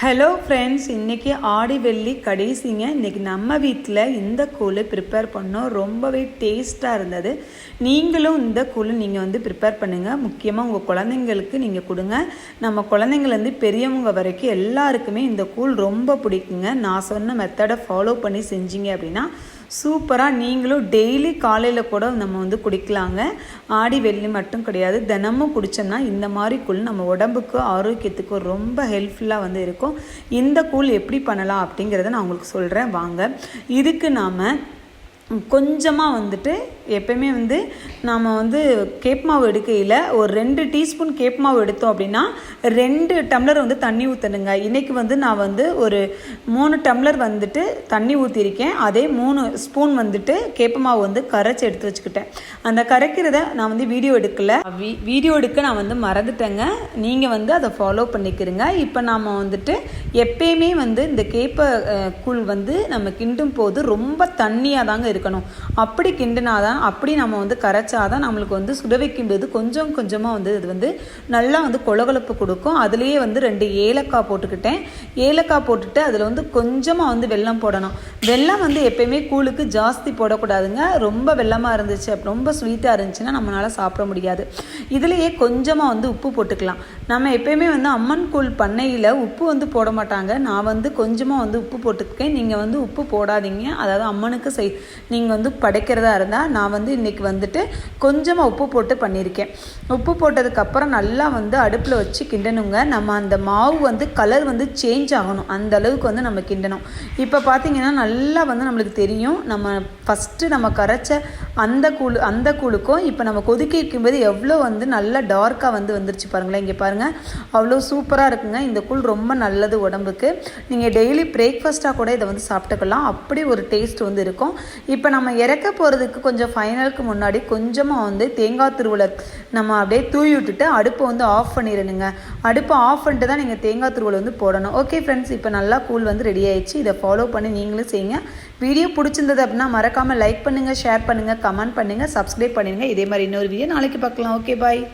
Hello friends, இன்றைக்கி ஆடி வெள்ளி கடைசிங்க. இன்றைக்கி நம்ம வீட்டில் இந்த கூழ் ப்ரிப்பேர் பண்ணோம். ரொம்பவே டேஸ்ட்டாக இருந்தது. நீங்களும் இந்த கூழ் நீங்கள் ப்ரிப்பேர் பண்ணுங்கள். முக்கியமாக உங்கள் குழந்தைங்களுக்கு நீங்கள் கொடுங்க. நம்ம குழந்தைங்கள்லேருந்து பெரியவங்க வரைக்கும் எல்லாருக்குமே இந்த கூழ் ரொம்ப பிடிக்குங்க. நான் சொன்ன மெத்தடை ஃபாலோ பண்ணி செஞ்சீங்க அப்படின்னா சூப்பராக நீங்களும் டெய்லி காலையில் கூட நம்ம குடிக்கலாங்க. ஆடி வெள்ளி மட்டும் கிடையாது, தினமும் குடித்தோம்னா இந்த மாதிரி கூழ் நம்ம உடம்புக்கு ஆரோக்கியத்துக்கு ரொம்ப ஹெல்ப்ஃபுல்லாக இருக்கும். இந்த கூழ் எப்படி பண்ணலாம் அப்படிங்கிறத நான் உங்களுக்கு சொல்கிறேன் வாங்க. இதுக்கு நாம் கொஞ்சமாக எப்பயுமே நாம் கேப் மாவு எடுக்கையில் ஒரு 2 டீஸ்பூன் கேப் மாவு எடுத்தோம் அப்படின்னா 2 டம்ளர் தண்ணி ஊற்றணுங்க. இன்றைக்கி நான் ஒரு 3 டம்ளர் தண்ணி ஊற்றிருக்கேன். அதே 3 ஸ்பூன் கேப்ப மாவு கரைச்சி எடுத்து வச்சுக்கிட்டேன். அந்த கரைக்கிறத நான் வீடியோ எடுக்கலை. வீடியோ எடுக்க நான் மறந்துட்டேங்க. நீங்கள் அதை ஃபாலோ பண்ணிக்கிறங்க. இப்போ நாம் எப்பயுமே இந்த கேப்ப கூழ் நம்ம கிண்டும் போது ரொம்ப தண்ணியாக தாங்க இருக்கணும். அப்படி கிண்டினாதான், அப்படி நம்ம கரைச்சாதான் நம்மளுக்கு சுட வைக்கும்போது கொஞ்சம் கொஞ்சமாக இது நல்லா கொலகொலப்பு கொடுக்கும். அதுலேயே 2 ஏலக்காய் போட்டுக்கிட்டேன். ஏலக்காய் போட்டுட்டு அதில் கொஞ்சமாக வெல்லம் போடணும். வெல்லம் எப்பயுமே கூழுக்கு ஜாஸ்தி போடக்கூடாதுங்க. ரொம்ப வெல்லமாக இருந்துச்சு, ரொம்ப ஸ்வீட்டாக இருந்துச்சுன்னா நம்மளால் சாப்பிட முடியாது. இதுலேயே கொஞ்சமாக உப்பு போட்டுக்கலாம். நம்ம எப்பயுமே அம்மன் கூழ் பண்ணையில் உப்பு போட மாட்டாங்க. நான் கொஞ்சமாக உப்பு போட்டுக்கேன். நீங்கள் உப்பு போடாதீங்க. அதாவது அம்மனுக்கு நீங்கள் படைக்கிறதா இருந்தால் நான் இன்றைக்கி கொஞ்சமாக உப்பு போட்டு பண்ணியிருக்கேன். உப்பு போட்டதுக்கப்புறம் நல்லா அடுப்பில் வச்சு கிண்டணுங்க. நம்ம அந்த மாவு கலர் சேஞ்ச் ஆகணும். அந்த அளவுக்கு நம்ம கிண்டணும். இப்போ பார்த்தீங்கன்னா நல்லா நம்மளுக்கு தெரியும். நம்ம ஃபஸ்ட்டு நம்ம கரைச்ச அந்த கூழுக்கும் இப்போ நம்ம கொதிக்க வைக்கும்போது எவ்வளோ நல்லா டார்க்காக வந்துருச்சு பாருங்களேன். இங்கே பாருங்கள், அவ்வளோ சூப்பராக இருக்குங்க. இந்த கூழ் ரொம்ப நல்லது உடம்புக்கு. நீங்கள் டெய்லி பிரேக்ஃபாஸ்ட்டாக கூட இதை சாப்பிட்டுக்கலாம். அப்படி ஒரு டேஸ்ட் இருக்கும். இப்போ நம்ம இறக்க போகிறதுக்கு கொஞ்சம் ஃபைனலுக்கு முன்னாடி கொஞ்சமாக தேங்காய் துருவலை நம்ம அப்படியே தூவி விட்டுட்டு அடுப்பை ஆஃப் பண்ணிடணுங்க. அடுப்பை ஆஃப் பண்ணிட்டு தான் நீங்கள் தேங்காய் துருவலை போடணும். ஓகே ஃப்ரெண்ட்ஸ், இப்போ நல்லா கூழ் ரெடி ஆயிடுச்சு. இதை ஃபாலோ பண்ணி நீங்களும் செய்யுங்க. வீடியோ பிடிச்சிருந்தது அப்படின்னா மறக்காமல் லைக் பண்ணுங்கள், ஷேர் பண்ணுங்கள், கமெண்ட் பண்ணுங்கள், சப்ஸ்கிரைப் பண்ணுங்கள். இதே மாதிரி இன்னொரு வீடியோ நாளைக்கு பார்க்கலாம். ஓகே, பாய்.